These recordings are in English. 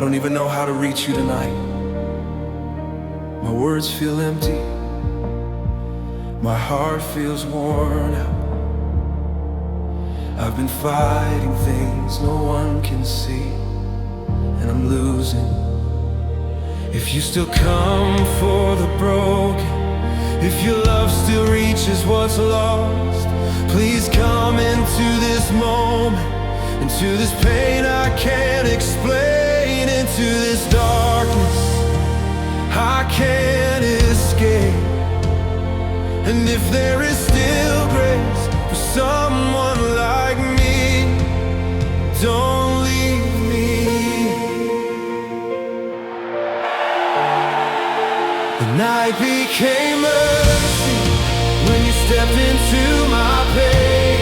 don't even know how to reach you tonight. My words feel empty. My heart feels worn out. I've been fighting things no one can see, and I'm losing. If you still come for the broken, if your love still reaches what's lost, please come into this moment, into this pain I can't explain, into this darkness I can't escape. And if there is still grace for someone like me, don't leave me. The night became mercy when you stepped into my pain.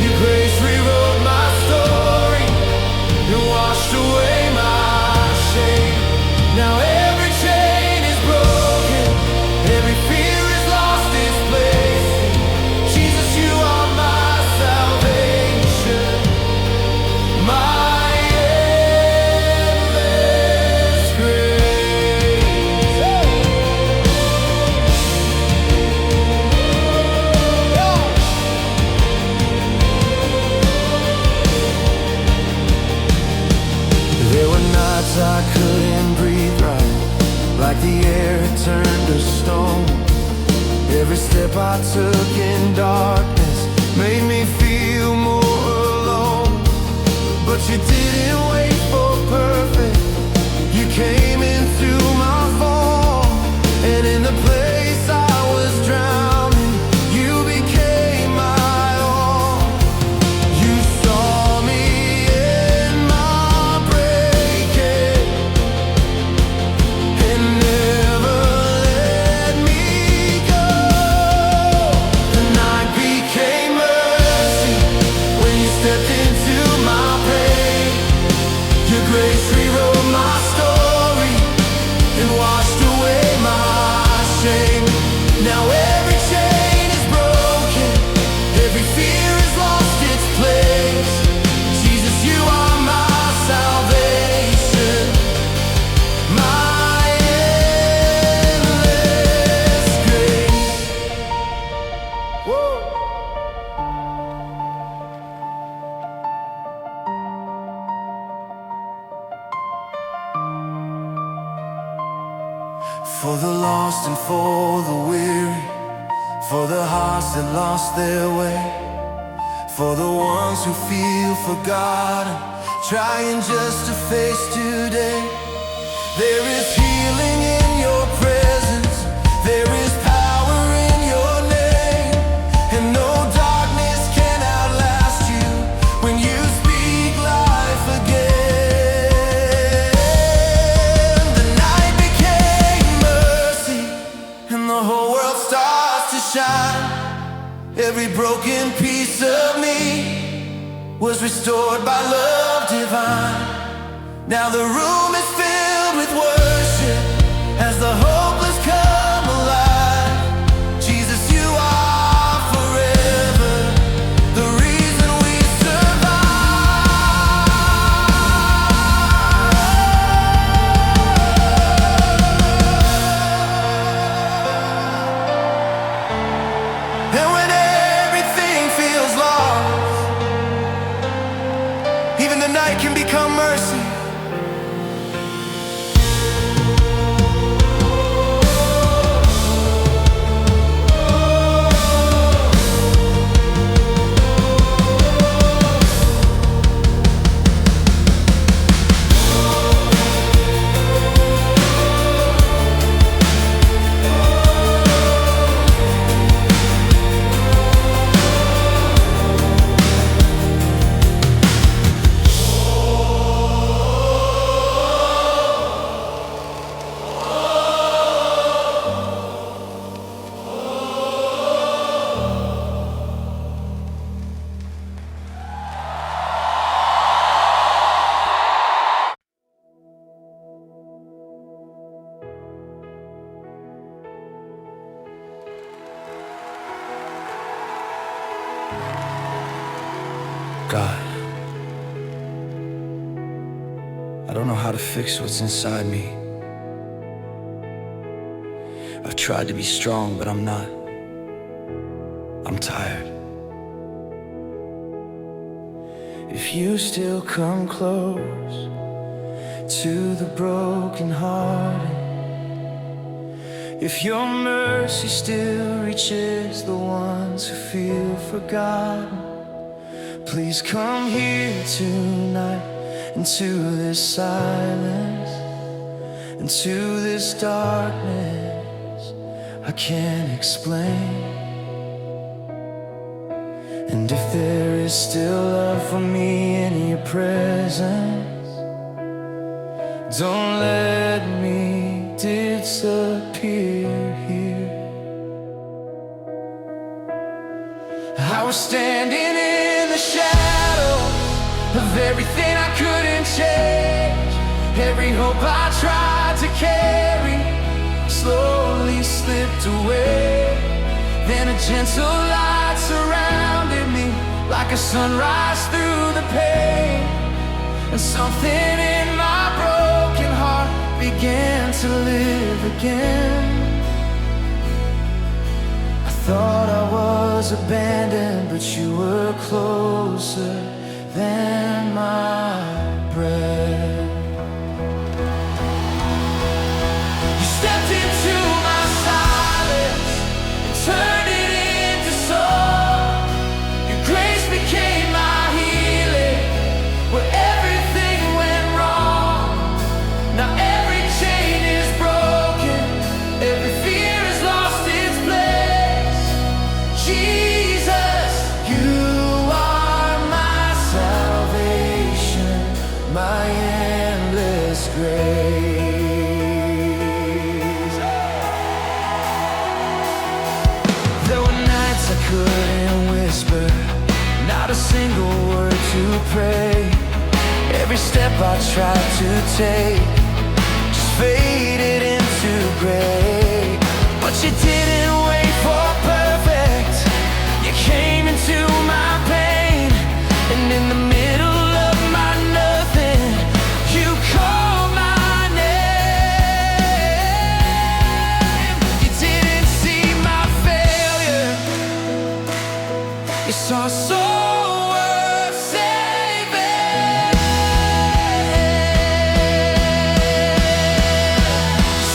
Your grace rewrote my story and washed away my shame. Now every chain is broken, every fear is lost its place. Jesus, you are my salvation, my endless grace. There were nights I couldn't breathe right, like the air had turned to stone. Every step I took in darkness made me feel more alone. But you didn't wait for perfect, you came into my fall. And in the place I was drowning, you became my all. You saw me in my breaking and never let me go. The night became mercy when you stepped into my pain. Your grace rewrote my story and washed away my shame. Now every chain is broken, every fear has lost its place. Jesus, you are my salvation, my endless grace. Whoa. For the lost and for the weary, for the hearts that lost their way, for the ones who feel forgotten, trying just to face today. There is healing in your presence, there is power in your name, and no darkness can outlast you when you speak life again. The night became mercy and the whole world starts to shine. Every broken piece of me was restored by love divine. Now the room is filled with worship as the hopeless come alive. Jesus, you are forever the reason we survive. And when everything feels lost, even the night can become mercy. God, I don't know how to fix what's inside me. I've tried to be strong, but I'm not. I'm tired. If you still come close to the brokenhearted, if your mercy still reaches the ones who feel forgotten, please come here tonight into this silence, into this darkness I can't explain. And if there is still love for me in your presence, don't let me disappear here. I was standing in the shadow of everything I couldn't change. Every hope I tried to carry slowly slipped away. Then a gentle light surrounded me, like a sunrise through the pain. And something in my broken heart began to live again. I thought I was abandoned, but you were closer than my breath. You stepped into my silence and turned it into song. Your grace became my healing where everything went wrong. Now every chain is broken, every fear has lost its place. Jesus, you are my salvation, my endless grace. There were nights I couldn't whisper, not a single word to pray. Every step I tried to take just faded into gray. But you didn't wait for perfect, you came into my pain. And in the middle of my nothing, you called my name. You didn't see my failure, you saw a soul worth saving.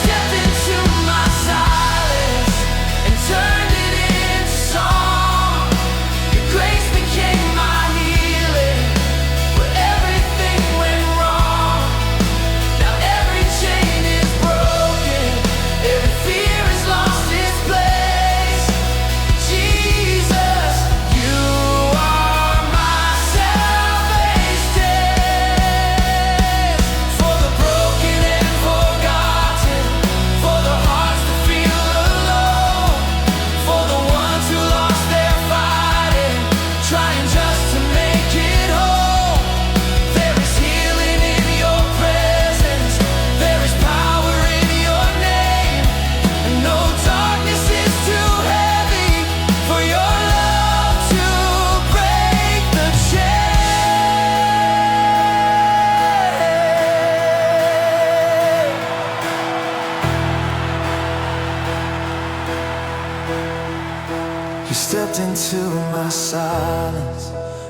Stepped into my silence and turned it into song. Your grace became my healing where everything went wrong. Now every chain is broken, every fear has lost its place. Jesus, you are my salvation. For the broken and forgotten, for the hearts that feel alone, for the ones who lost their fighting, trying just to make it home. There is healing in your presence, there is power in your name, and no darkness is too heavy for your love to break the chain. You stepped into my silence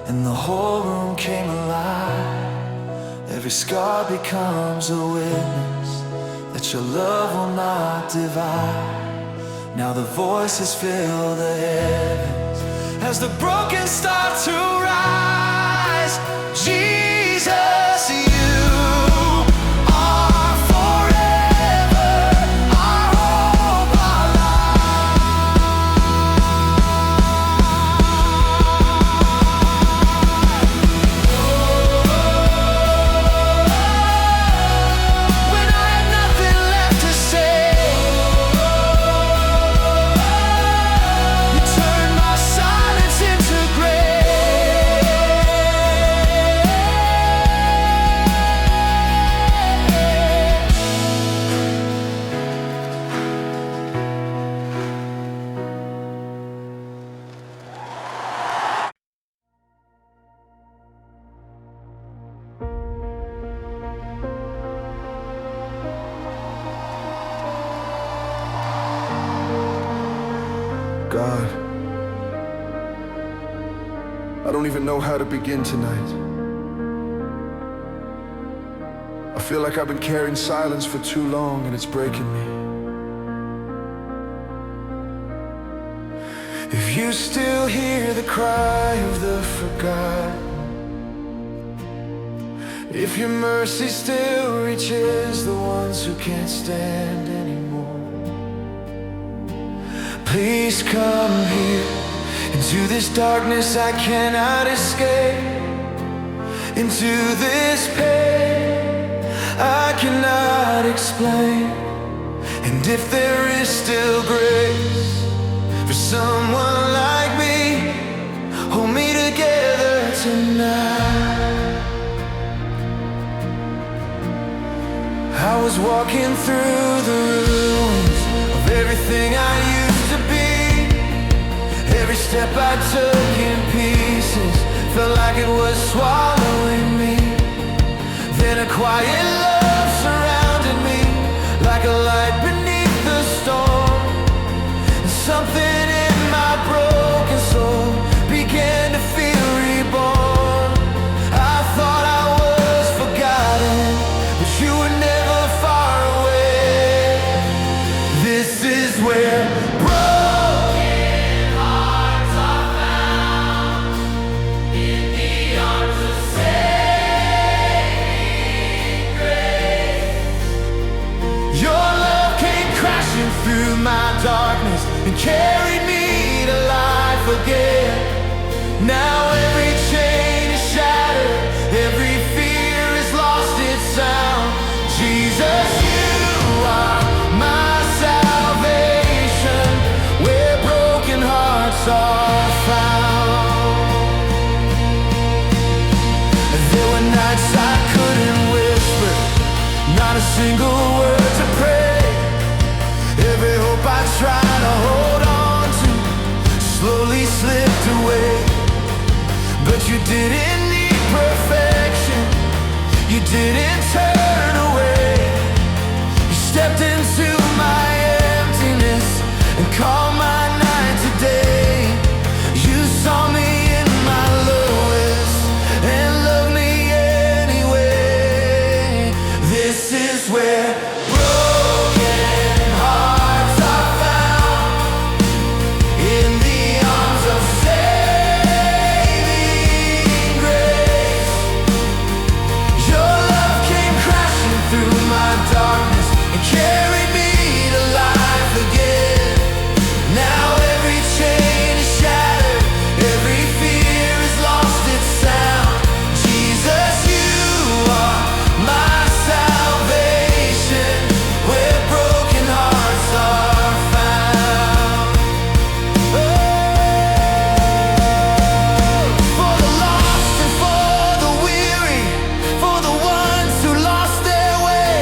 and the whole room came alive. Every scar becomes a witness that your love will not divide. Now the voices fill the heavens as the broken start to rise. Jesus, you are forever our hope, our when I had nothing left to say, you turned my silence into grace. God, I don't even know how to begin tonight. I feel like I've been carrying silence for too long and it's breaking me. If you still hear the cry of the forgotten, if your mercy still reaches the ones who can't stand anymore, please come here into this darkness I cannot escape, into this pain I cannot explain. And if there is still grace for someone like me, hold me together tonight. I was walking through the ruins of everything I used to be. Every step I took in pieces felt like it was swallowing me. Then a quiet love surrounded me, like a light beneath the storm. And something in my broken soul began to feel reborn. I thought I was forgotten, but you were never far away. This is where broken hearts are found, in the arms of saving grace. Your love came crashing through my darkness and carried me to life again. Now every chain is shattered, every fear has lost its sound. Jesus, you are my salvation, where broken hearts are found. There were nights I couldn't whisper, not a single word to pray. Every hope I tried to hold on to slowly slipped away. But you didn't need perfection, you didn't turn away. You stepped into my emptiness and called my night today. You saw me in my lowest and loved me anyway. This is where broken hearts are found, in the arms of saving grace. Your love came crashing through my darkness and carried me to life again. Now every chain is shattered, every fear has lost its sound. Jesus, you are my salvation, where broken hearts are found. For the lost and for the weary, for the ones who lost their way,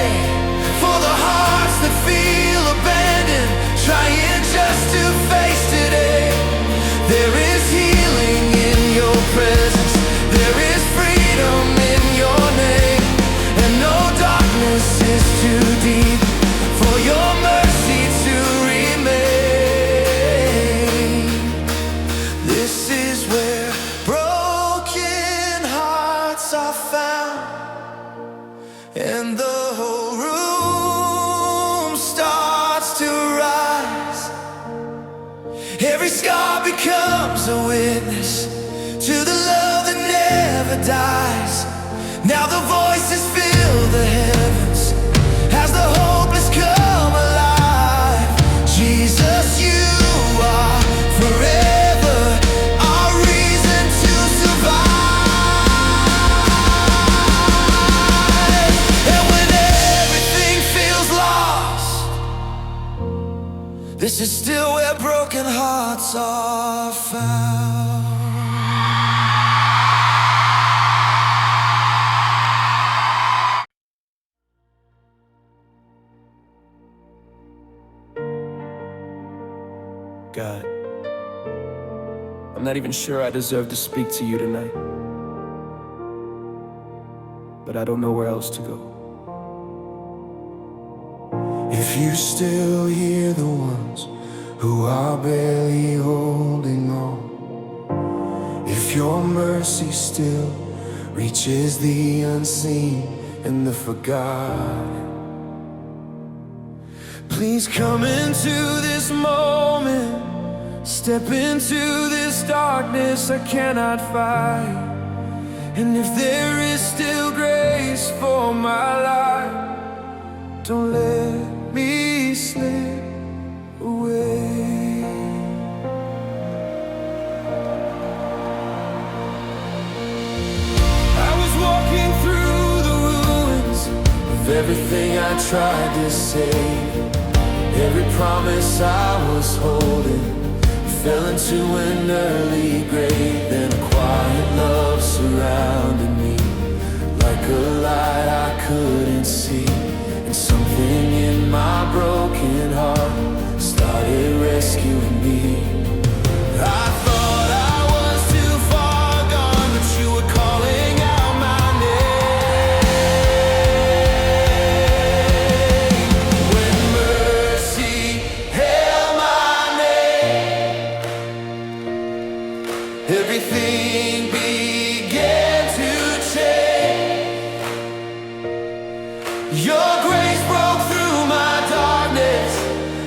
for the hearts that feel abandoned, trying just to face today. There is healing in your presence, there is freedom in your name, and no darkness is too deep for your mercy to remain. This is where broken hearts are found, and the whole room starts to rise. Every scar becomes a witness to the love that never dies. Now the voices fill the heavens as the hopeless come alive. Jesus, you are forever our reason to survive. And when everything feels lost, this is still where broken hearts are found. God, I'm not even sure I deserve to speak to you tonight, but I don't know where else to go. If you still hear the ones who are barely holding on. If your mercy still reaches the unseen and the forgotten, please come into this moment. Step into this darkness I cannot fight. And if there is still grace for my life, don't let me slip away. I was walking through the ruins of everything I tried to save. Every promise I was holding fell into an early grave. Then a quiet love surrounded me, like a light I couldn't see. And something in my broken heart started rescuing me. I thought I was too far gone, but you were calling out my name. When mercy held my name, everything began to change. Your grace broke through my darkness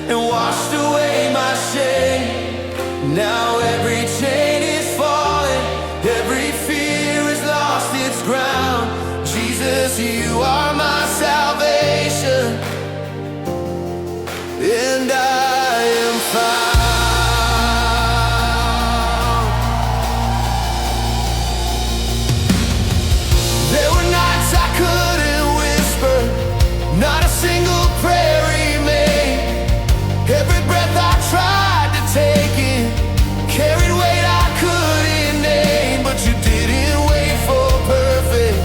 and washed away my shame. Now every chain is falling, every fear has lost its ground. Jesus, you are my salvation, and I am found. There were nights I couldn't whisper, not a single prayer remained. Every breath I tried to take in carried weight I couldn't name. But you didn't wait for perfect,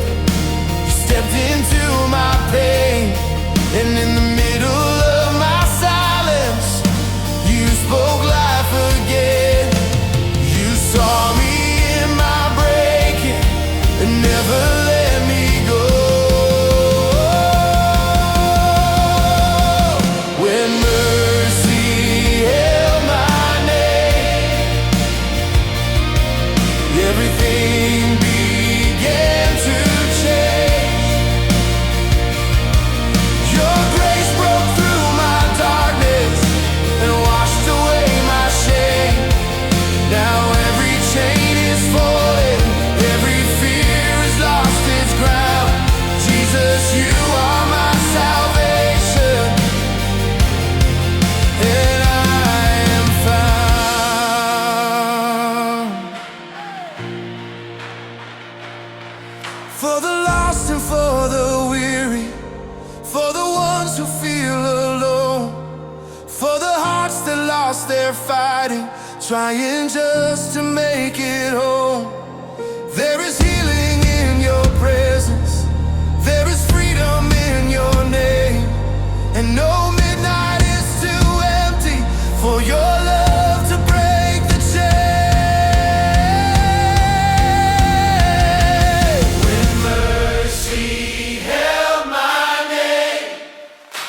you stepped into my pain. And in the middle of my silence, you spoke life again. You saw me in my breaking and never let me go. When mercy held my name, everything began to change. Your grace broke through my darkness and washed away my shame. Now every chain is falling, every fear has lost its ground. Jesus, you are my salvation, and I am found. For the lost and for the weary, for the ones who feel alone, for the hearts that lost their fighting, trying just to make it home. There is healing in your presence, there is freedom in your name. And no midnight is too empty for your love to break the chain. When mercy held my name,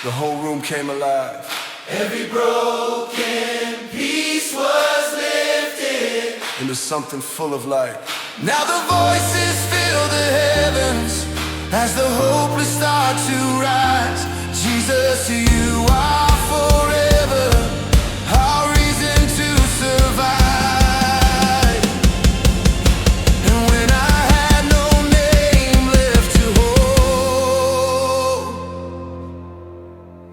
the whole room came alive. Every broken piece was lifted into something full of light. Now the voices fill the heavens as the hopeless start to rise. Jesus, you are forever our reason to survive. And when I had no name left to hold,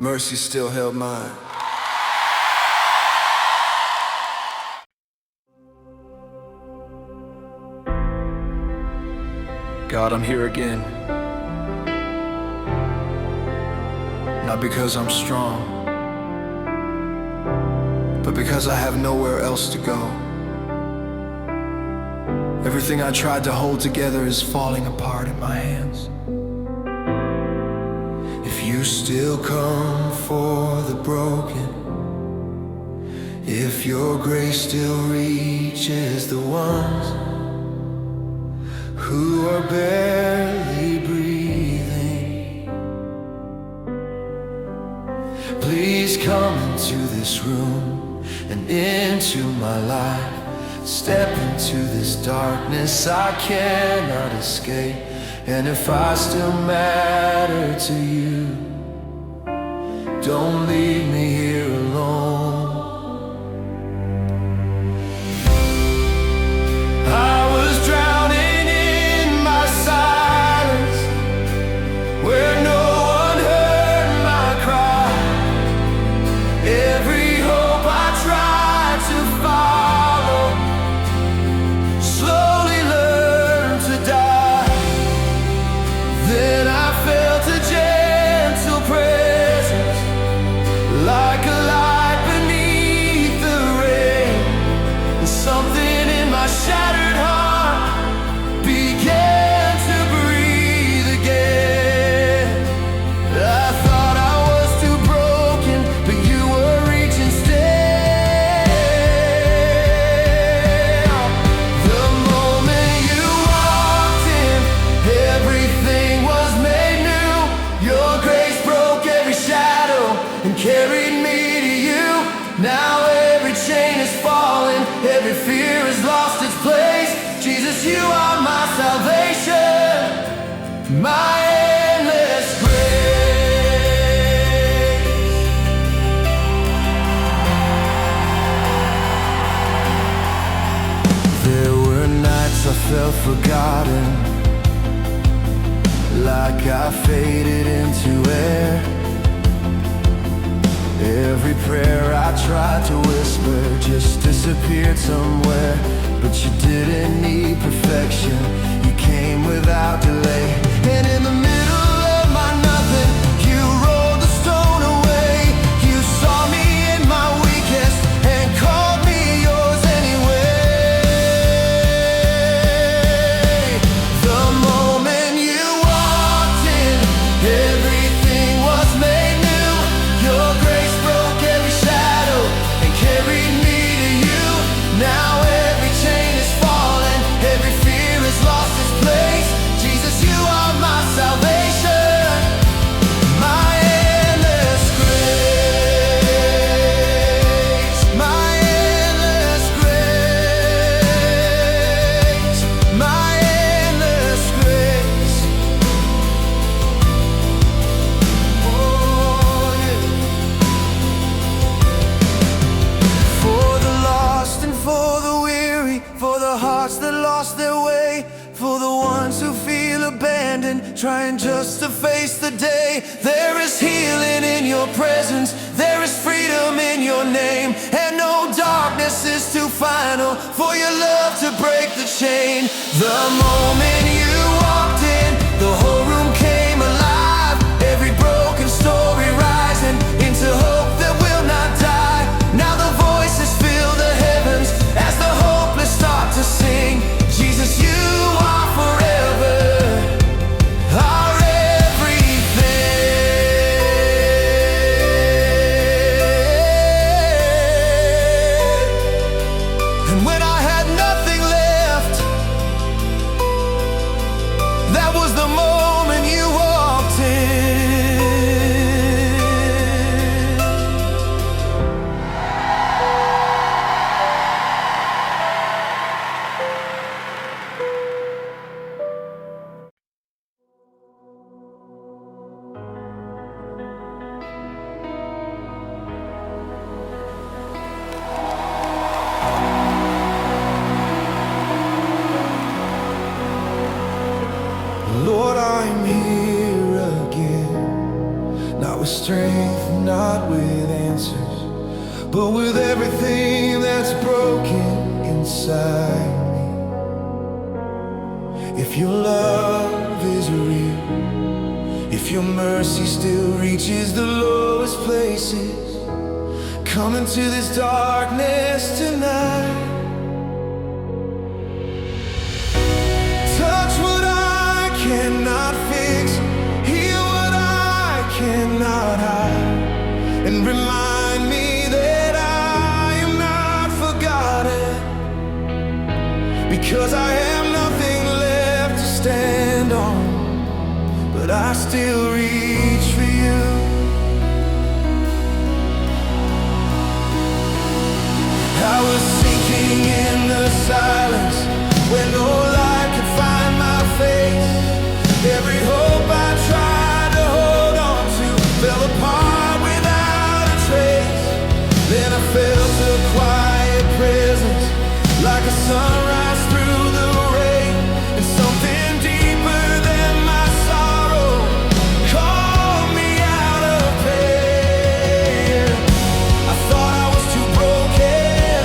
mercy still held mine. God, I'm here again. Not because I'm strong, but because I have nowhere else to go. Everything I tried to hold together is falling apart in my hands. If you still come for the broken, if your grace still reaches the ones who are barely breathing, please come into this room and into my life. Step into this darkness I cannot escape. And if I still matter to you, don't leave me here alone. I was drowning in my silence, where no one heard my cry. Every hope I tried to follow slowly learned to die. Then I felt a gentle presence, like a light beneath the rain. And something in my shattered heart began to breathe again. I thought I was too broken, but you were reaching still. The moment you walked in, everything was made new. Your grace broke every shadow and carried me to you. Now every chain is falling, every fear has lost its place. Jesus, you are my salvation, my endless grace. There were nights I felt forgotten, like I faded into air. Every prayer I tried to whisper just disappeared somewhere. But you didn't need perfection, you came without delay. And in the middle of my nothing, you rolled the stone away. You saw me in my weakest and called me yours anyway. The moment you walked in, everything was made new. Your grace broke every shadow and carried me to you. Now every chain is falling, every fear has lost its place. Jesus, you are my salvation, my endless grace, my endless grace, my endless grace. Oh, yeah. For the lost and for the weary, for the hearts that lost their way, for the ones who feel abandoned, trying just to face the day. There is healing in your presence, there is freedom in your name, and no darkness is too final for your love to break the chain. The moment you walked in, the whole room came alive. Every broken story rising into hope that will not die. Now the voices fill the heavens as the hopeless start to sing. Jesus, you are forever our everything. And when I had nothing left, that was the moment you walked in. Lord, I'm here again, not with strength, not with answers, but with everything that's broken inside me. If your love is real, if your mercy still reaches the lowest places, come into this darkness tonight. Touch what I cannot fix, heal what I cannot hide, and remind me that I am not forgotten. Because I have nothing left to stand on, but I still reach for you. sunrise through the rain, and something deeper than my sorrow called me out of pain. I thought I was too broken,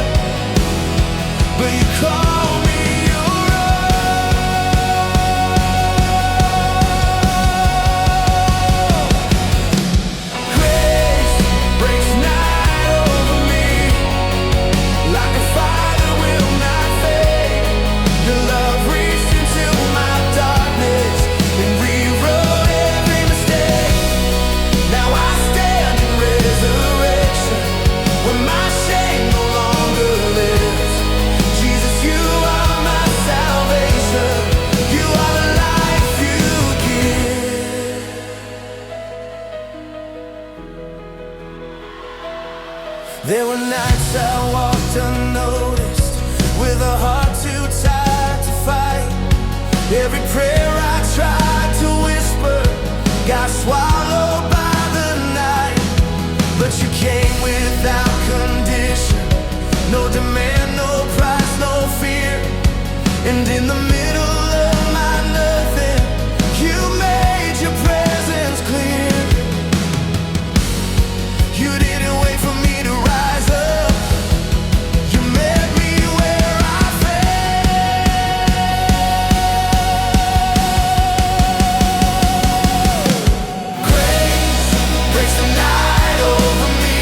but you called me your own. Grace breaks night over me like a fire that will not fade. Your love reached into my darkness and rewrote every mistake. Now I stand in resurrection when my shame no longer lives. Jesus, you are my salvation. You are the life you give. There were nights I walked unnoticed with a heart too tired to fight. Every prayer I tried to whisper got swallowed by the night. But you came without condition, no demand, no price, no fear. And in the middle of my nothing, you made your presence clear. You didn't wait for me to rise up. You met me where I fell. Grace breaks the night over me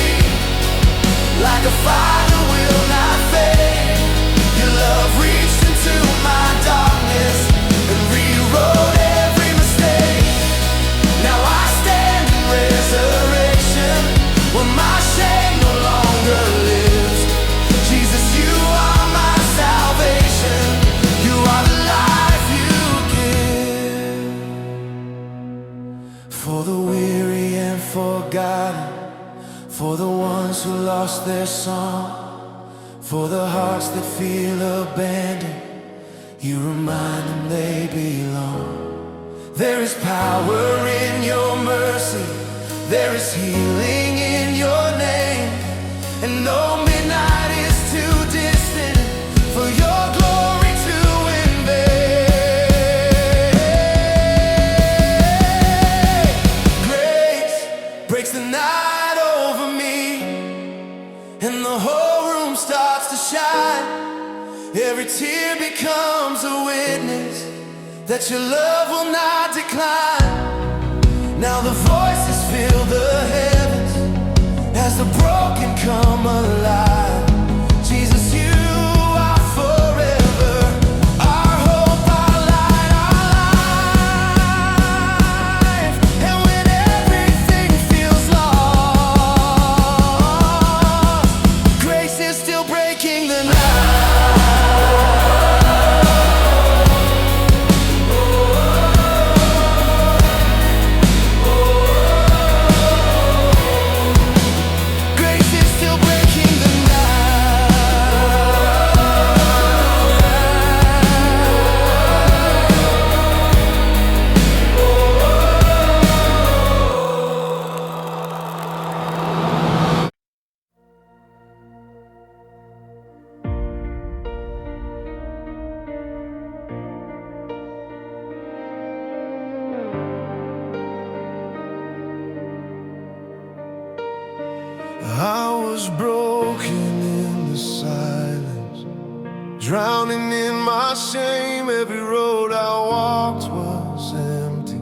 like a fire that will not fade. Your love reached into my darkness and rewrote every mistake. Now I stand in resurrection when my shame no longer lives. Jesus, you are my salvation. You are the life you give. For the weary and forgotten, for the ones who lost their song, for the hearts that feel abandoned, you remind them they belong. There is power in your mercy, there is healing in your name, and no midnight is too distant for your glory to invade. Grace breaks the night over me, and the whole room starts to shine. Every tear becomes a witness that your love will not decline. Now the voices fill the heavens as the broken come alive. Jesus, you are forever our hope, our light, our life. And when everything feels lost, grace is still breaking the night. Grace is still breaking the I was broken in the silence, drowning in my shame. Every road I walked was empty,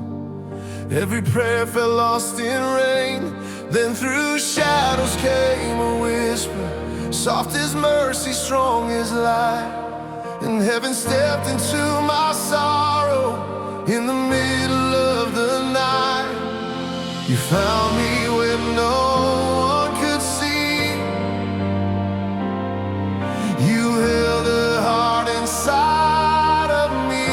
every prayer fell lost in rain. Then through shadows came a whisper, soft as mercy, strong as light. And heaven stepped into my sorrow in the middle of the night. You found me when no one could see. You held a heart inside of me.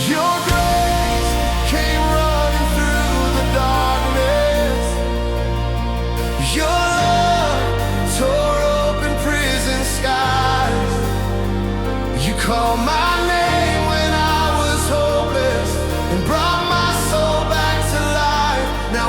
Your grace came running through the darkness. Your love tore open prison skies. You called my name when I was hopeless and brought my soul back to life. Now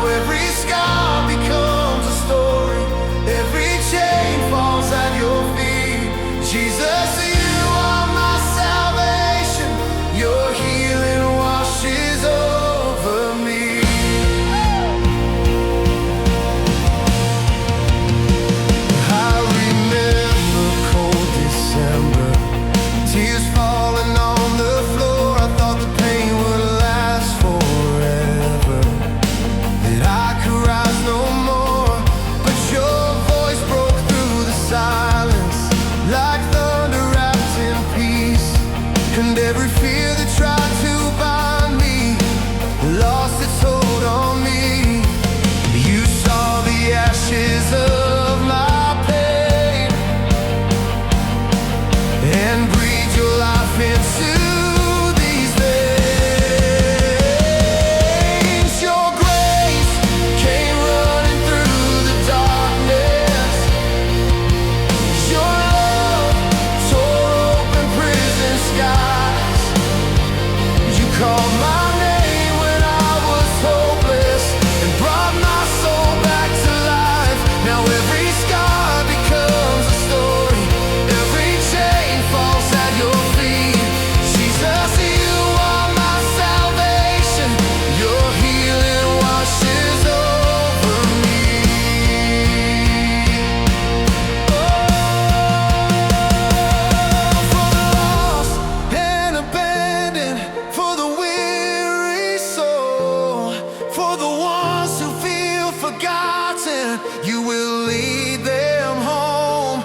you will lead them home.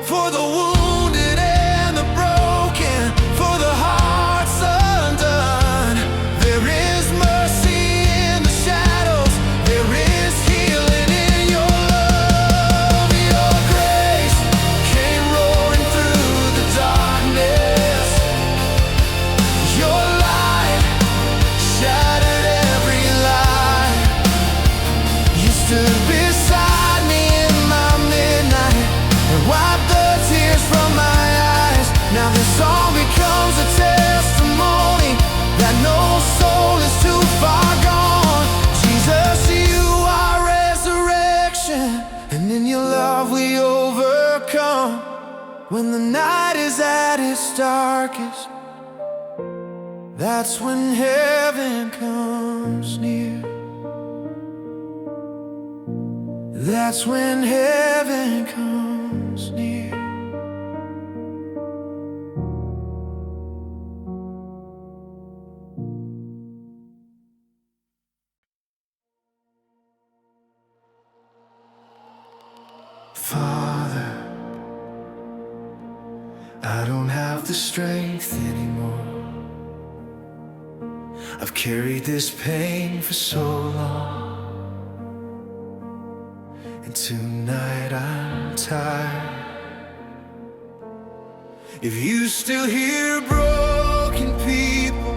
For the wounded and the broken, for the hearts undone, there is mercy in the shadows, there is healing in your love. Your grace came roaring through the darkness, your light shattered every lie. You stood beside me in my midnight and wiped the tears from my eyes. Now this song becomes a testimony that no soul is too far gone. Jesus, you are resurrection, and in your love we overcome. When the night is at its darkest, that's when heaven comes near. That's when heaven comes near. Father, I don't have the strength anymore. I've carried this pain for so long, and tonight I'm tired. If you still hear broken people,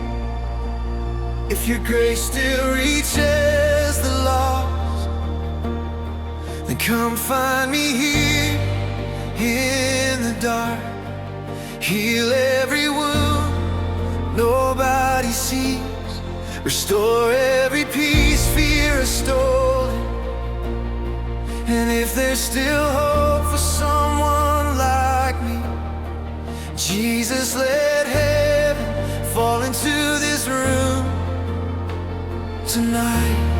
if your grace still reaches the lost, then come find me here in the dark. Heal every wound nobody sees, restore every piece fear has stolen. And if there's still hope for someone like me, Jesus, let heaven fall into this room tonight.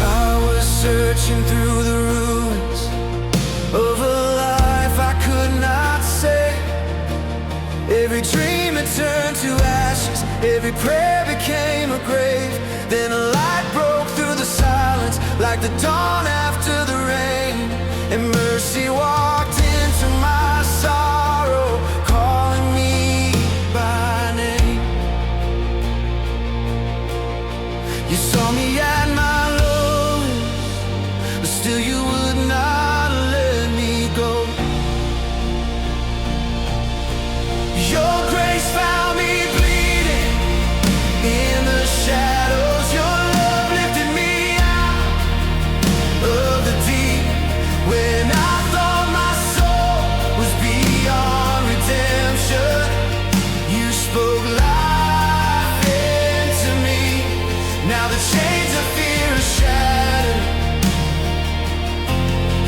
I was searching through the ruins of a life I could not save. Every dream had turned to ashes, every prayer became a grave. Then a light broke through the silence like the dawn after the rain, and mercy walked into my sorrow, calling me by name. You saw me at my lowest, but still you would not let me go. Your grace found me bleeding in the shadows. Your love lifted me out of the deep. When I thought my soul was beyond redemption, you spoke life into me. Now the chains of fear are shattered,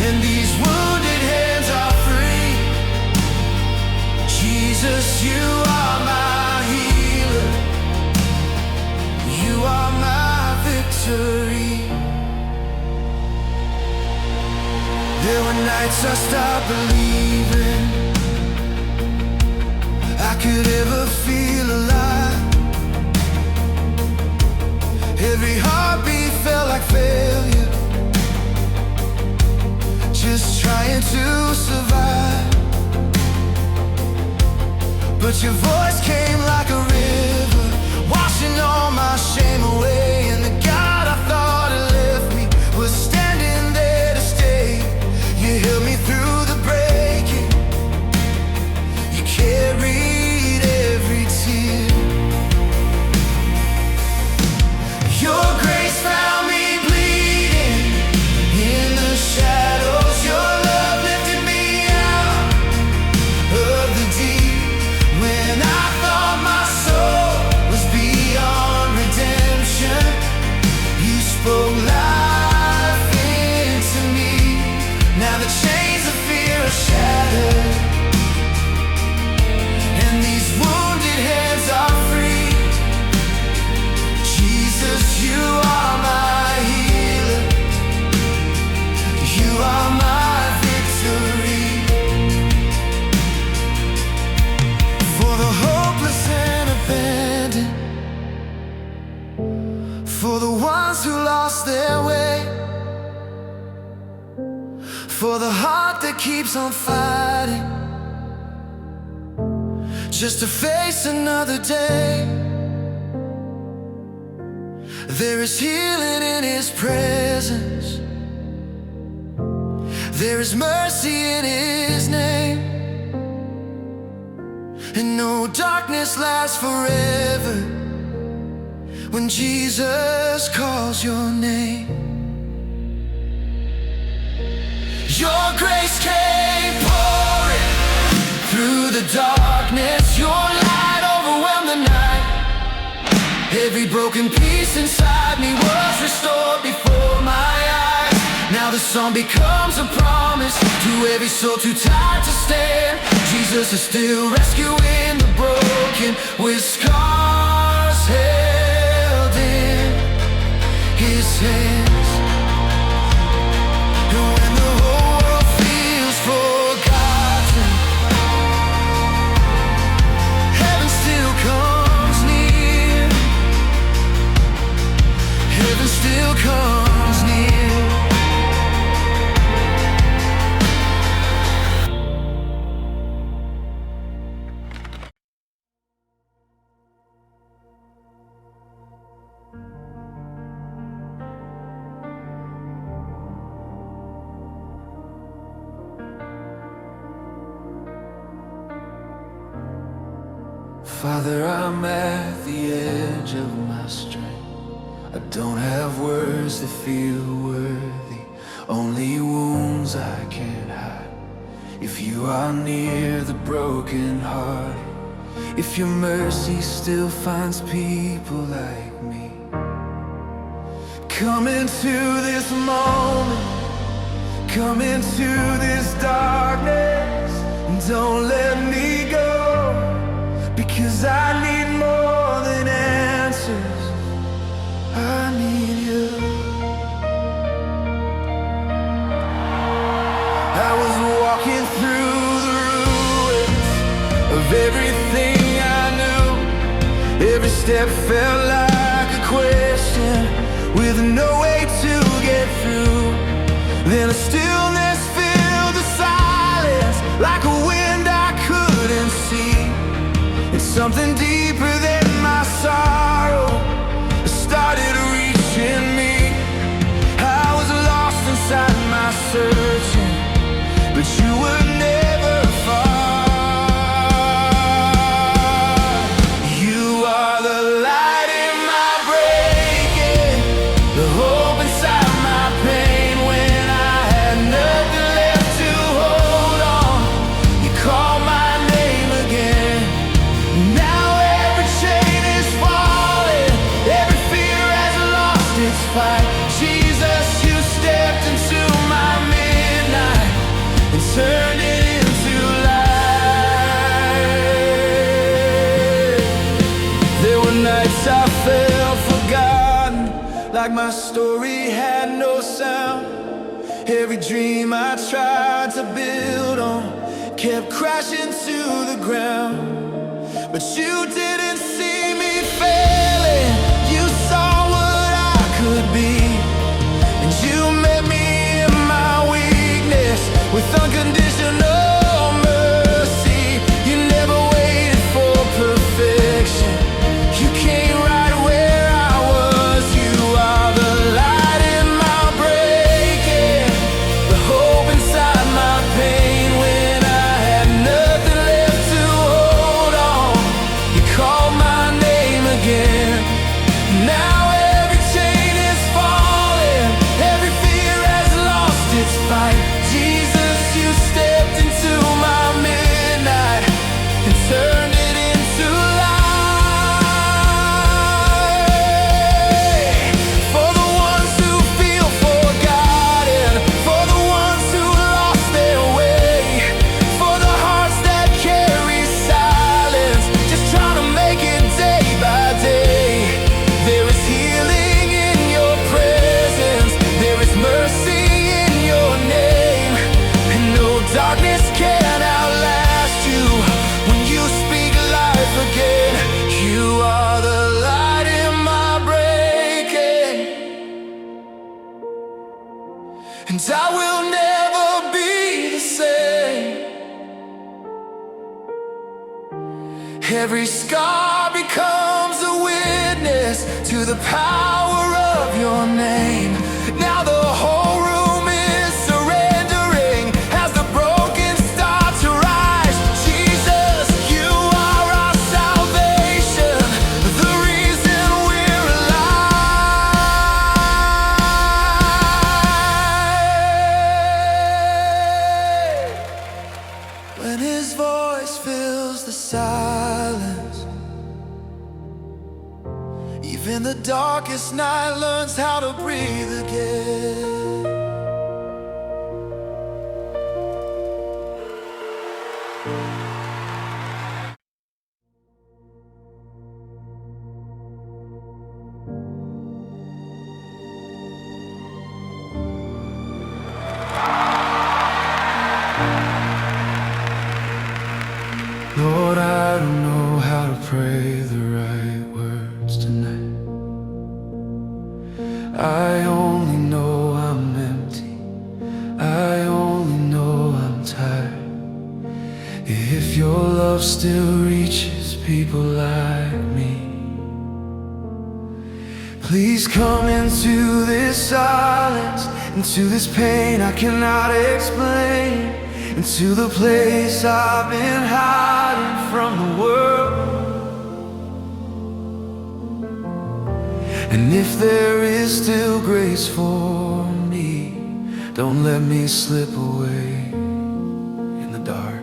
and these wounded hands are free. Jesus, you are my healer, you are my victory. There were nights I stopped believing I could ever feel alive. Every heartbeat felt like failure, just trying to survive. But your voice came like a river, washing all my shame away. And the God I thought had left me was standing there to stay. You held me through the breaking, you carried every tear. Your grace found me bleeding in the shadows. Your love lifted me out of the deep. When I thought my soul was beyond for the ones who lost their way, for the heart that keeps on fighting just to face another day. There is healing in His presence, there is mercy in His name, and no darkness lasts forever when Jesus calls your name. Your grace came pouring through the darkness, your light overwhelmed the night. Every broken piece inside me was restored before my eyes. Now the song becomes a promise to every soul too tired to stand. Jesus is still rescuing the broken with scars held in His hands. And when the whole world feels forgotten, heaven still comes near. Heaven still comes near. Father, I'm at the edge of my strength. I don't have words that feel worthy, only wounds I can't hide. If you are near the broken heart, if your mercy still finds people like me, come into this moment, come into this darkness, don't let me go. Because I need more than answers, I need you. I was walking through the ruins of everything I knew. Every step felt like a question with no way to get through. Then a stillness filled the silence, like a wind I couldn't see. Something deeper than my sorrow started reaching me. I was lost inside my searching, but you were never far. You are the light in my breaking, the hope inside my pain. When I had nothing left to hold on, you called my name again. Now every chain is falling, every fear has lost its fight. Jesus, you stepped into my midnight and turned it into light. There were nights I felt forgotten, like my story had no sound. Every dream I tried to build on kept crashing to the ground. But you didn't see me failing, you saw what I could be. And you met me in my weakness with unconditional mercy. You never waited for perfection, you came right where I was. You are the light in my breaking, the hope inside my pain. When I had nothing left to hold on, you called and I will never be the same. Every scar becomes a witness to the power of your name. Now the whole room is surrendering as the broken start to rise. Jesus, you are our salvation, the reason we're alive. When his voice fills the silence, even the darkest night learns how to breathe again. Lord, I don't know how to pray the right words tonight. I only know I'm empty, I only know I'm tired. If your love still reaches people like me, please come into this silence, into this pain I cannot explain, into the place I've been hiding from the world. And if there is still grace for me, don't let me slip away in the dark.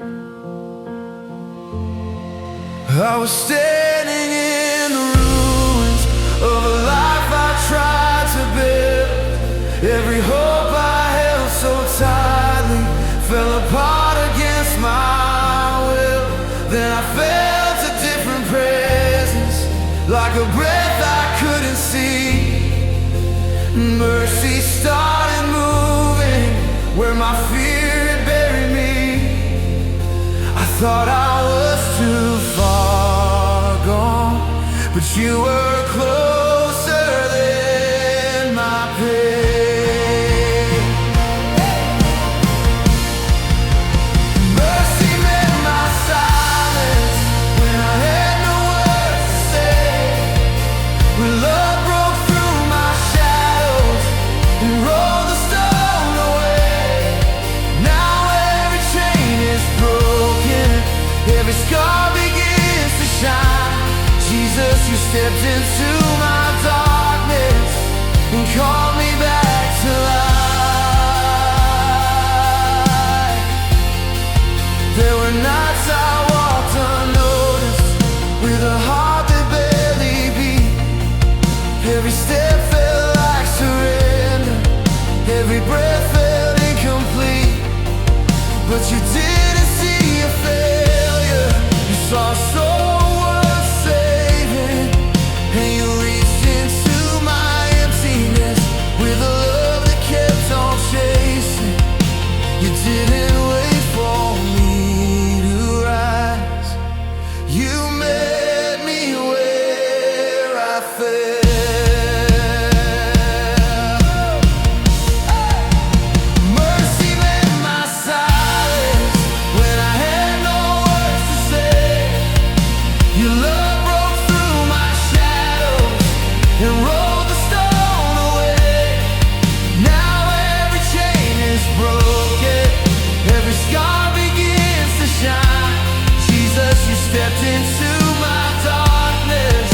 I was standing in the ruins of a life I tried to build. Every hope I held so tightly fell apart against my will. Then I felt a different presence, like a breath I couldn't see. Mercy started moving where my fear had buried me. I thought I was too far gone, but you were closer than my pain. Mercy met my silence when I had no words to say. When love broke through my shadows and rolled the stone away. Now every chain is broken, every scar begins to shine. Jesus, you stepped into my darkness and called me back to life. There were nights I walked unnoticed with a heart that barely beat. Every step felt like surrender, every breath felt incomplete. But you didn't see a failure, you saw a soul worth saving. And you reached into my emptiness with a love that kept on chasing. You didn't wait for me to rise, you met me where I fell. Mercy met my silence when I had no words to say. Your love broke through my shadows and rolled the stone away. Now every chain is broken, every scar begins to shine. Jesus, you stepped into my darkness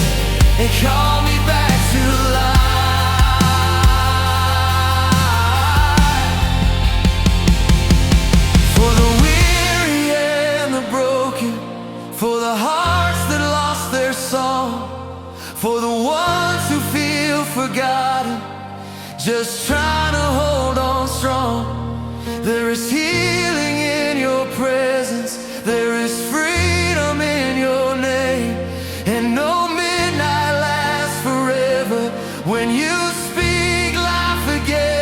and called me back to life. For the weary and the broken, for the hearts that lost their song, for the ones who feel forgotten, just trying to hold on strong. There is healing in your presence, there is freedom in your name. And no midnight lasts forever when you speak life again.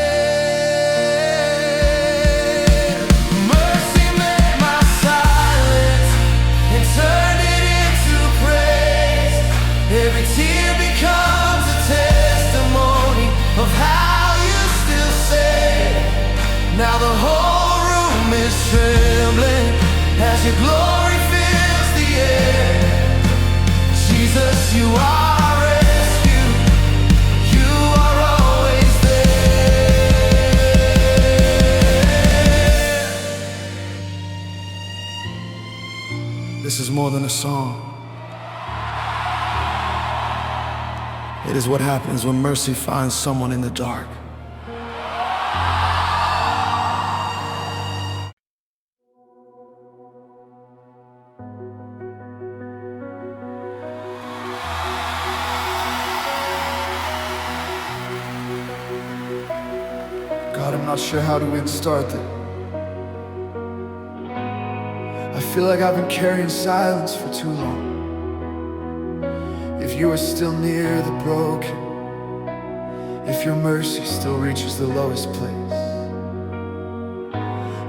Mercy met my silence and turned it into praise. Every tear becomes a testimony of how you still say your glory fills the air. Jesus, you are rescue. You are always there. This is more than a song. It is what happens when mercy finds someone in the dark. God, I'm not sure how to even start that. I feel like I've been carrying silence for too long. If you are still near the broken, if your mercy still reaches the lowest place,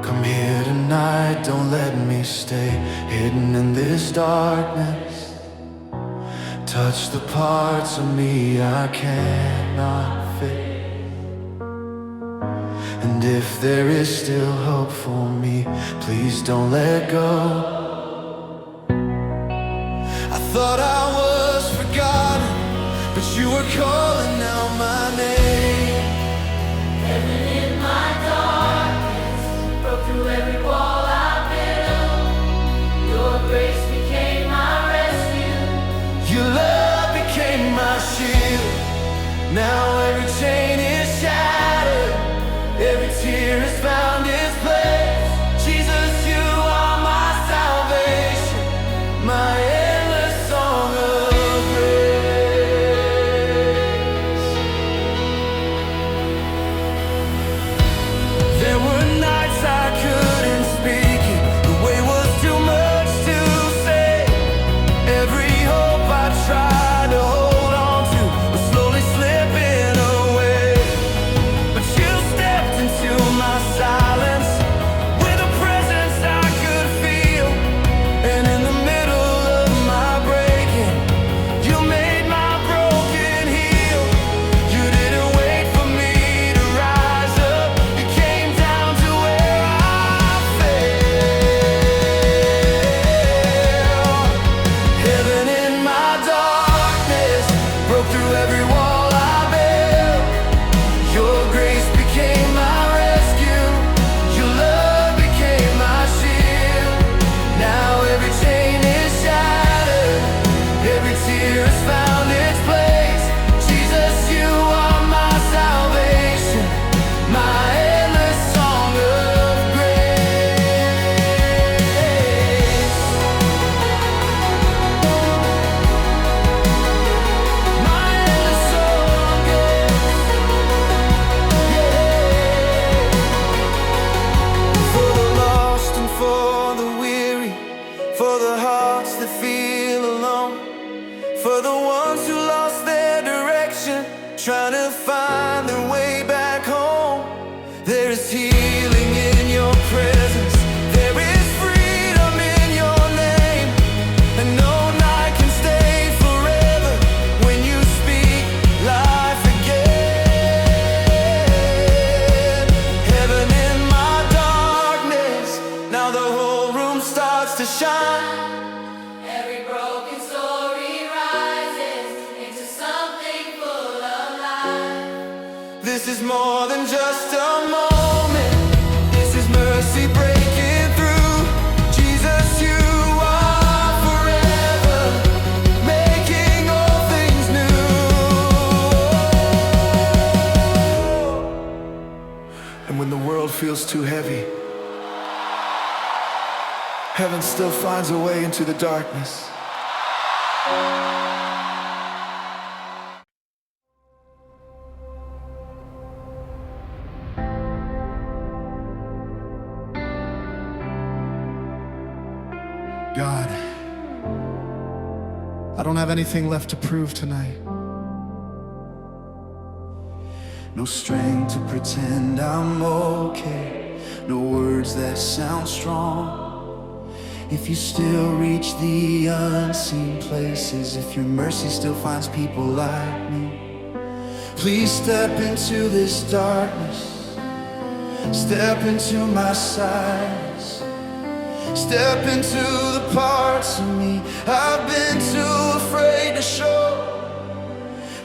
come here tonight, don't let me stay hidden in this darkness. Touch the parts of me I cannot fit. And if there is still hope for me, please don't let go. I thought I was forgotten, but you were calling out my name. Heaven in my darkness broke through every wall I built. Your grace became my rescue. Your love became my shield. Now every chain is shattered, every tear has found its place. Jesus, you are my salvation, my endless song of grace. There were nights I couldn't speak it, the weight was too much to say. Every hope I tried to hold on to was slowly slipping away. But you stepped into my silence with a presence I could feel. And in the middle of my breaking, you made my broken heal. You didn't wait for me to rise up, you came down to where I fell. Heaven in my darkness broke through every wall I built. Your grace became my rescue. Your love became my shield. Now every chain is shattered, every tear has found its place. Jesus, you are my salvation, my endless song of grace. My endless song of grace. For the lost and for the weary, for the hearts that feel alone, for the ones who lost their direction, trying to find their way back home. There is healing in your presence, there is freedom in your name, and no night can stay forever when you speak life again. Heaven in my darkness, now the whole room starts to shine. Every broken story rises into something full of life. This is more than just a moment, this is mercy breaking through. Jesus, you are forever, making all things new. And when the world feels too heavy, heaven still finds a way into the darkness. God, I don't have anything left to prove tonight. No strength to pretend I'm okay, no words that sound strong. If you still reach the unseen places, if your mercy still finds people like me, please step into this darkness, step into my silence. Step into the parts of me I've been too afraid to show.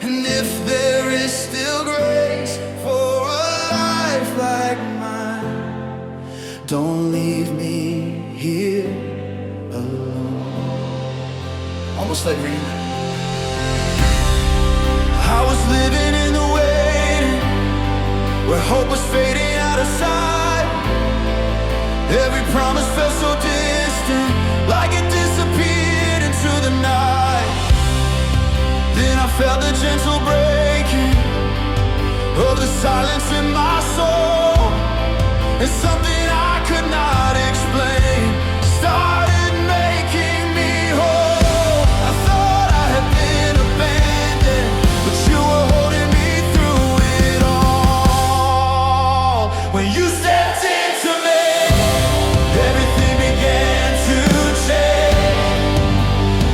And if there is still grace for a life like mine, don't leave me here alone. Almost like reading that. I was living in the waiting, where hope was fading out of sight. Every promise felt so distant, like it disappeared into the night. Then I felt the gentle breaking of the silence in my soul, and something I could not explain started making me whole. I thought I had been abandoned, but you were holding me through it all. When you stepped into me, everything began to change.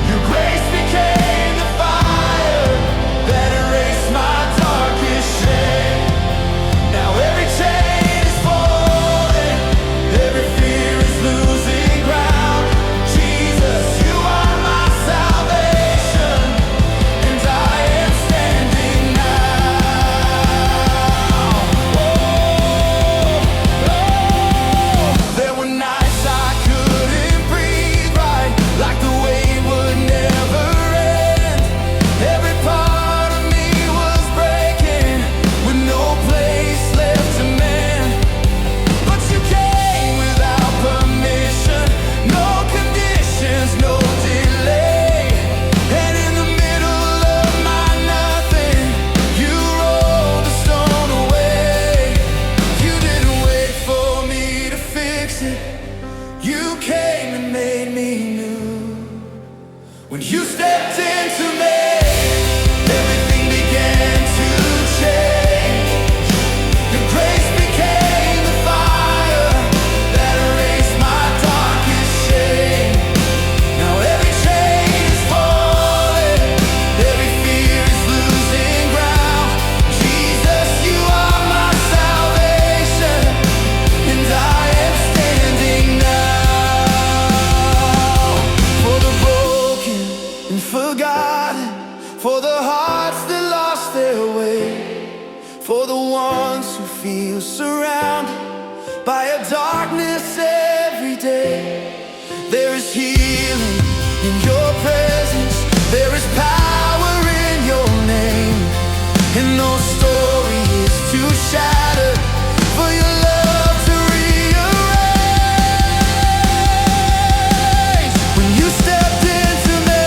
Your grace became the fire that erased my darkest shame. Now every chain is falling, every fear is losing ground. Jesus, you are my salvation, and I am standing now. There were nights I couldn't breathe right, like the weight would never end. Every part of me was breaking, with no place left to mend. But you came without permission, no conditions, no delay. And in the middle of my nothing, you rolled the stone away. You didn't wait for me to fix it, you came and made me new. When you stepped into me, everything began to change. Your grace became the fire that erased my darkest shame. Now every chain is falling, every fear is losing ground. Jesus, you are my salvation, and I am standing now. For the broken and forgotten, for the hearts that lost their way, for the ones who feel surrounded by a darkness every day. There is healing in your presence, there is power in your name, and no story is too shattered for your love to rearrange. When you stepped into me,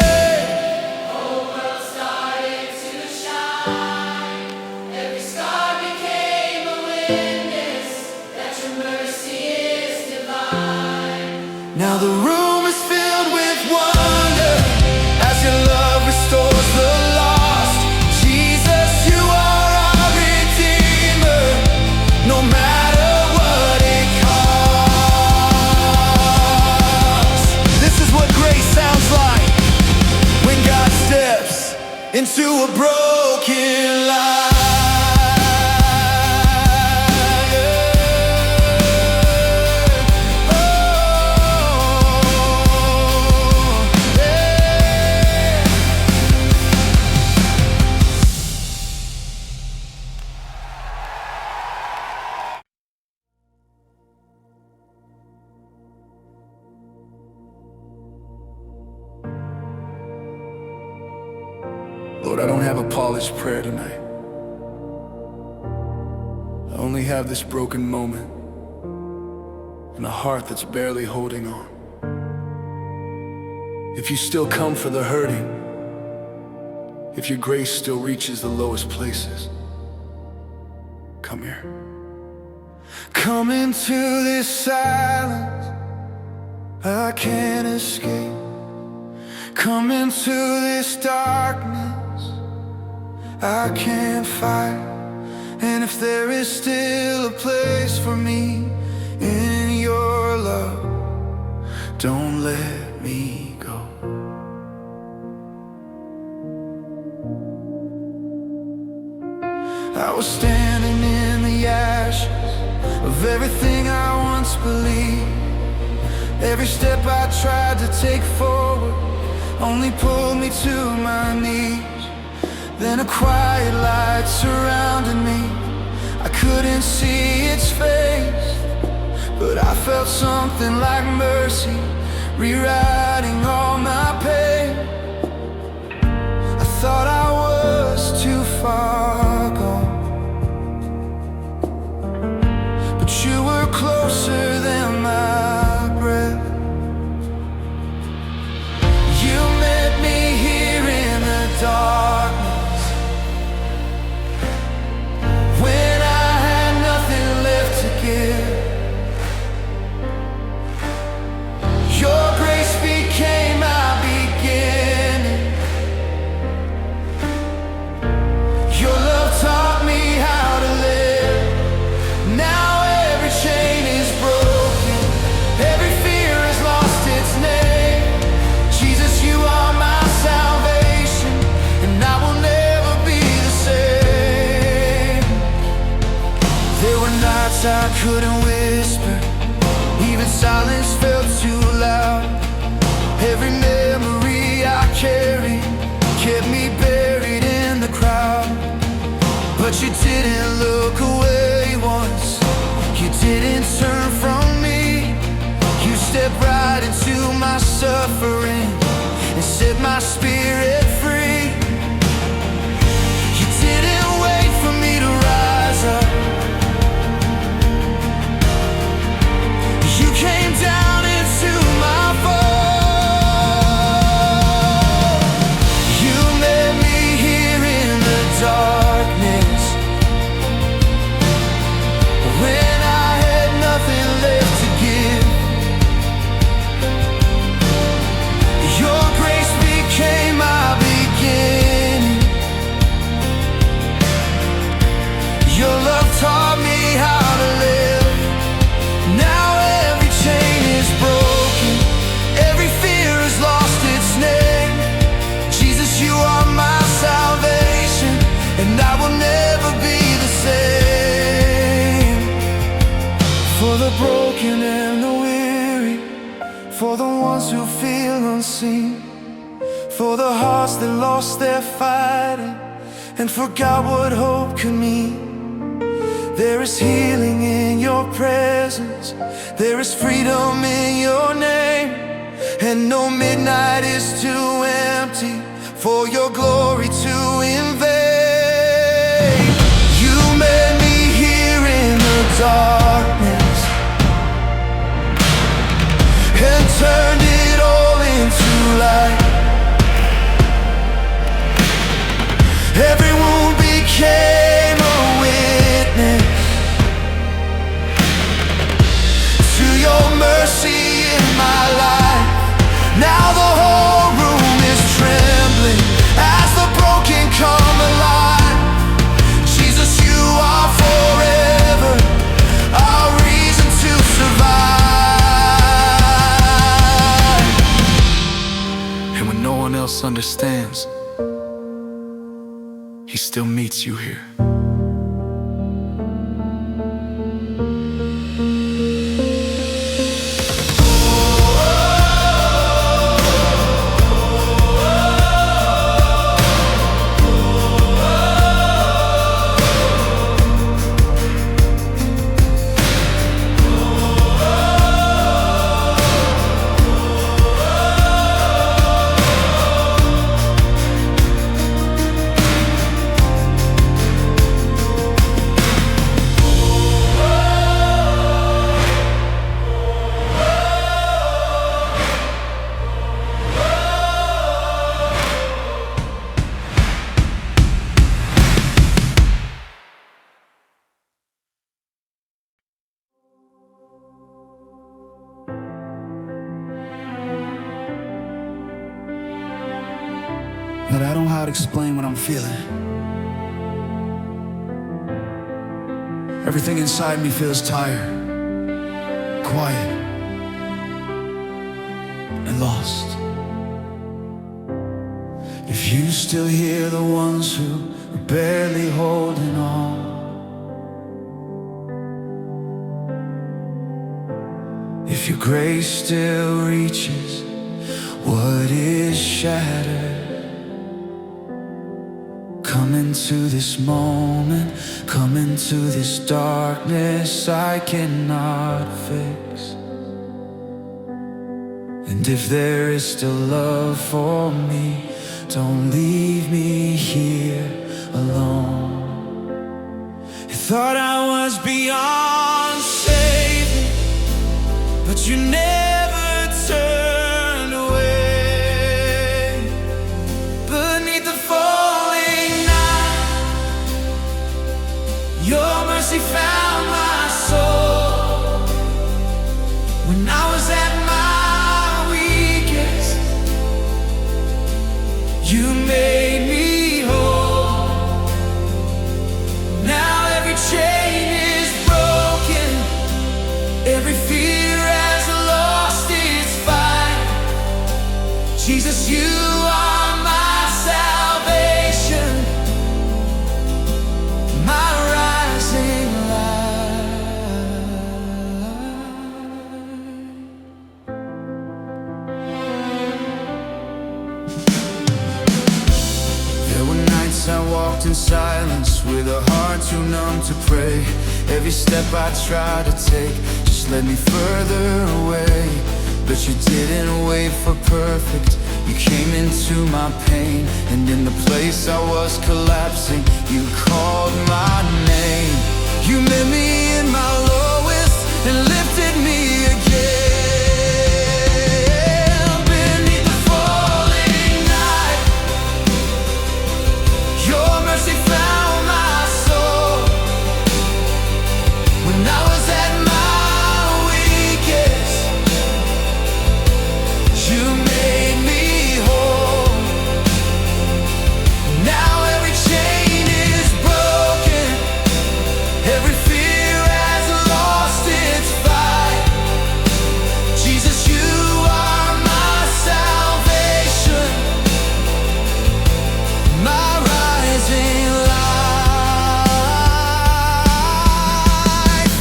whole world started to shine. Every scar became a witness that your mercy is divine. now the room is filled with wonder as your love restores the lost. Jesus, you are our Redeemer, no matter what it costs. This is what grace sounds like when God steps into a broken life. Lord, I don't have a polished prayer tonight. I only have this broken moment and a heart that's barely holding on. If you still come for the hurting, if your grace still reaches the lowest places, come here. Come into this silence I can't escape. Come into this darkness I can't fight. And if there is still a place for me in your love, don't let me go. I was standing in the ashes of everything I once believed, Every step I tried to take forward only pulled me to my knees. Then a quiet light surrounded me. I couldn't see its face, but I felt something like mercy rewriting all my pain. I thought I was too far gone, but you were closer than my breath. You met me here in the darkness, when I had nothing left to give. Your grace became my beginning. Your love taught me how to live. Now every chain is broken, every fear has lost its name. Jesus, you are my salvation, and I will never be the same. There were nights I couldn't whisper, even silence felt too loud. Every memory I carried kept me buried in the crowd. But you didn't look away once, you didn't turn from me. You stepped right into my suffering and set my spirit free. You didn't wait for me to rise up, you came down into my fall. You met me here in the darkness, when I had nothing left to give. Your grace became my beginning. Your love taught me how to live. Now every chain is broken, every fear has lost its name. Jesus, you are my salvation, and I will never be the same. For the broken and the weary, for the ones who feel unseen, for the hearts that lost their fighting and forgot what hope could mean. There is healing in your presence, there is freedom in your name, and no midnight is too empty for your glory to invade. You met me here in the darkness and turned it all into light. Every wound became a witness to your mercy in my life. Now the whole room is trembling as the broken come alive. Jesus, you are forever our reason to survive. And when no one else understands, He still meets you here. But I don't know how to explain what I'm feeling. Everything inside me feels tired, quiet, and lost. If you still hear the ones who are barely holding on, if if your grace still reaches what is shattered. Come into this moment, come into this darkness I cannot fix. And if there is still love for me, don't leave me here alone. I thought I was beyond saving, but you never turned away. Beneath the falling night, your mercy found my soul. When I was at my weakest, you made me whole. Now every chain is broken, every fear has lost its fight. Jesus, you are my salvation, my rising light. There were nights I walked in silence, with a heart too numb to pray. Every step I tried to take just led me further away. But you didn't wait for perfect, you came into my pain. And in the place I was collapsing, you called my name. You met me in my lowest and lifted me again. Beneath the falling night, your mercy found my soul. When I was at my weakest, you made me whole. Now every chain is broken, every fear has lost its fight. Jesus, you are my salvation, my rising light.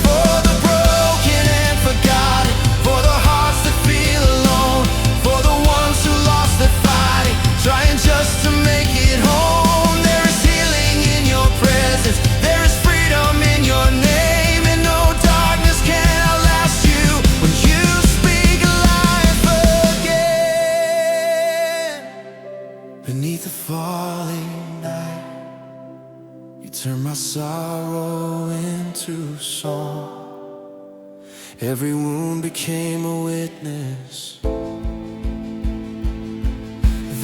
For the broken and forgotten, for the hearts that feel alone, for the ones who lost their fight, trying just to make it home. There is healing in your presence, there is freedom in your name, and no darkness can outlast you when you speak life again. Beneath the falling night, you turn my sorrow into song. Every wound became a witness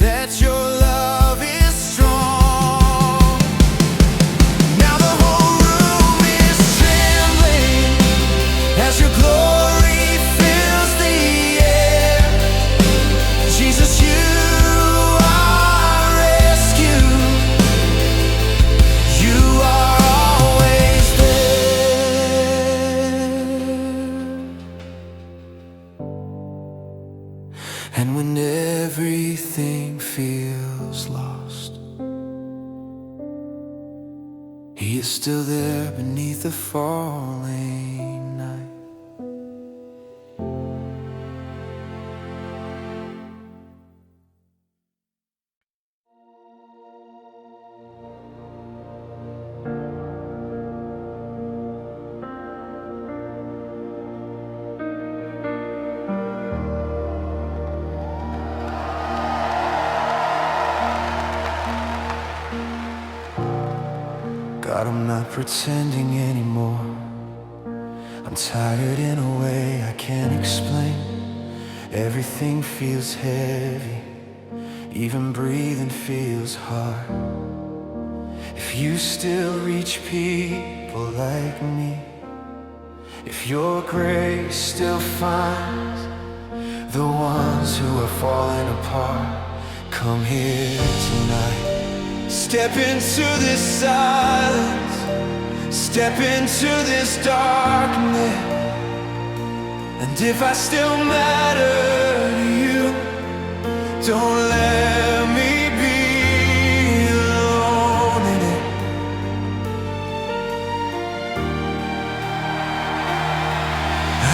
that your love is strong. Now the whole room is trembling as your glory fills the air. Jesus, you are rescue, you are always there. And when everything feels lost, He is still there beneath the falling night. God, I'm not pretending anymore. I'm tired in a way I can't explain. Everything feels heavy, even breathing feels hard. If you still reach people like me, if your grace still finds the ones who are falling apart, come here tonight. Step into this silence, step into this darkness. And if I still matter to you, don't let me be alone in it.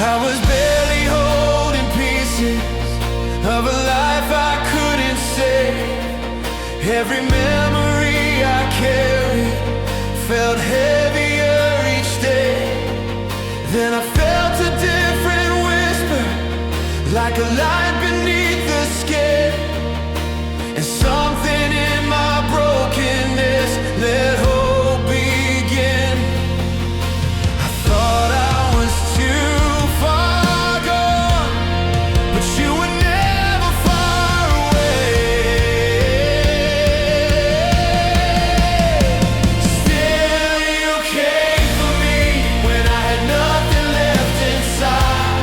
I was barely holding of a life I couldn't save. Every memory I carried felt heavier each day. Then I felt a different whisper, like a light beneath the skin. And something in my brokenness let hope begin. I thought I was too far gone, but you were never far away. Still you came for me when I had nothing left inside.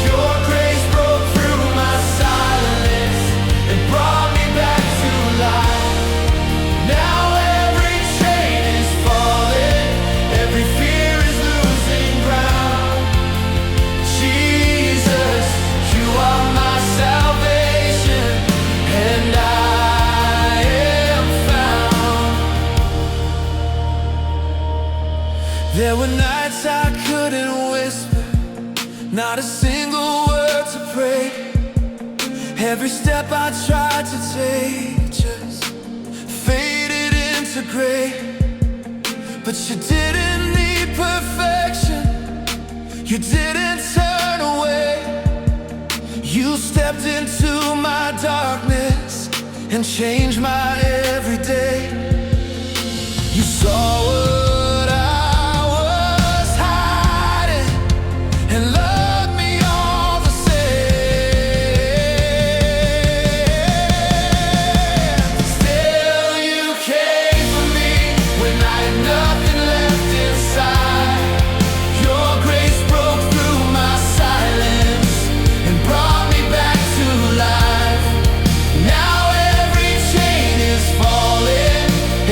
Your grace broke through my silence and brought me back to life. Now every chain is falling, every fear is losing ground. Jesus, you are my salvation, and I am found. There were nights I couldn't whisper, not a single word to pray. Every step I tried to take just faded into gray. But you didn't need perfection, you didn't turn away. You stepped into my darkness and changed my everyday. You saw what I was hiding and loved me all the same. Still you came for me when I had nothing left inside. Your grace broke through my silence and brought me back to life. Now every chain is falling,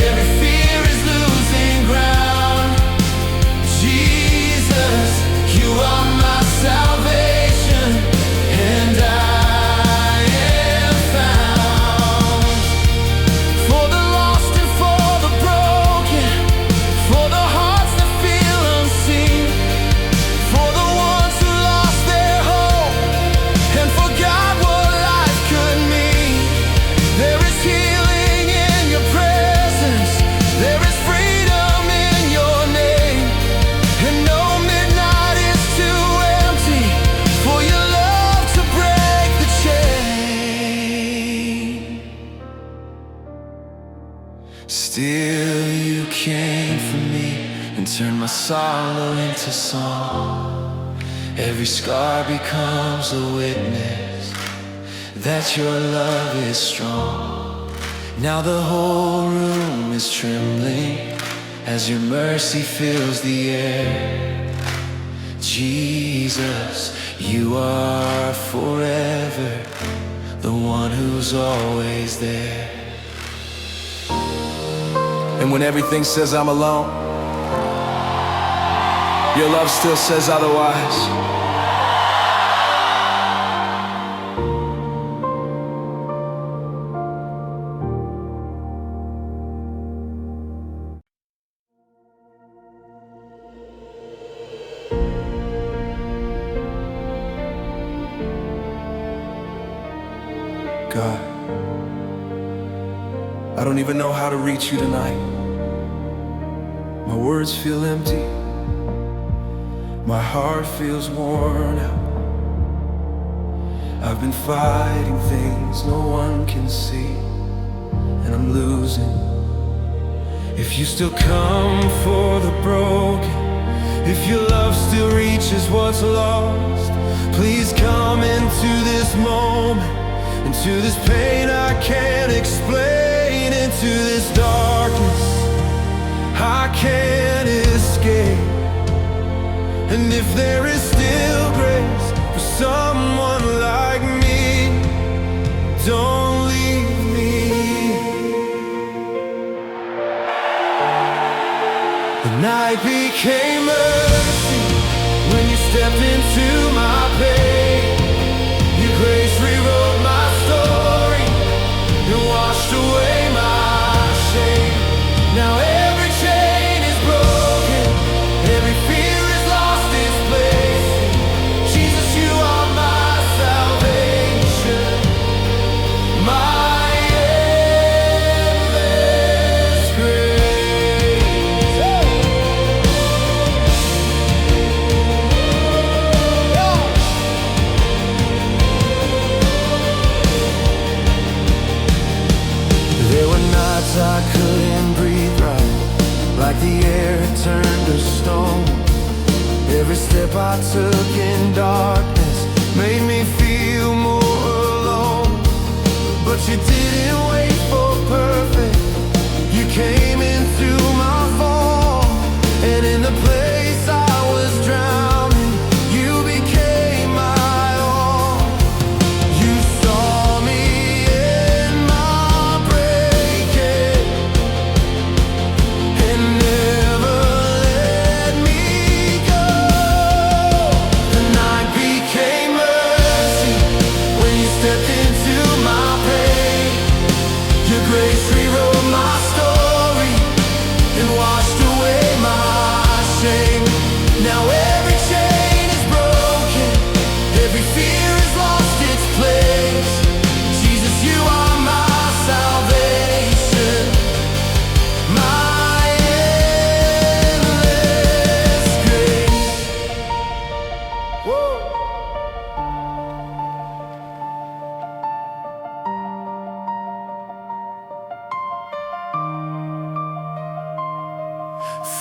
every fear is losing ground. Jesus, you are my salvation, and I am found. For the lost and for the broken, for the hearts that feel unseen, for the ones who lost their hope and forgot what life could mean. There is healing in your presence, there is freedom in your name, and no midnight is too empty for your love to break the chain. Still you came for me and turned my sorrow into song. Every scar becomes a witness that your love is strong. Now the whole room is trembling as your mercy fills the air. Jesus, you are forever the one who's always there. And when everything says I'm alone, your love still says otherwise. God, I don't even know how to reach you tonight. My words feel empty, my heart feels worn out. I've been fighting things no one can see, and I'm losing. If you still come for the broken, if your love still reaches what's lost, please come into this moment, into this pain I can't explain, into this darkness I can't escape. And if there is still grace for someone like me, don't leave me. The night became mercy when you stepped into my pain. Your grace rewrote my story and washed away my shame. Now every chain is broken, every fear is lost its place. Jesus, you are my salvation, step I took in darkness made me feel more alone. But you didn't wait for perfect, you came into my fall. And in the place I was drowning, you became my all. You saw me in my breaking and never let me go. The night became mercy when you stepped into my pain. Your grace rewrote my story and washed away my shame. Now every chain is broken, every fear has lost its place. Jesus, you are my salvation, my endless grace. Whoa.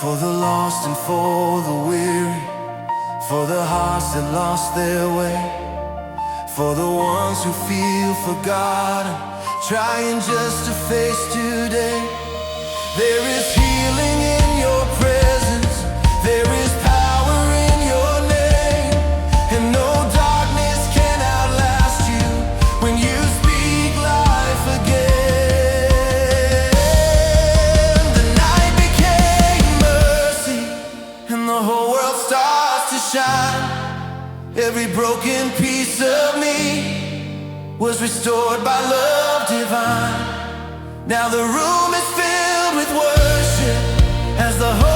For the lost and for the weary, for the hearts that lost their way, for the ones who feel forgotten, trying just to face today. There is healing in your presence, there is power in your name, and no darkness can outlast you when you speak life again. The night became mercy, and the whole world starts to shine. Every broken piece of me was restored by love divine. Now the room is filled with worship as the whole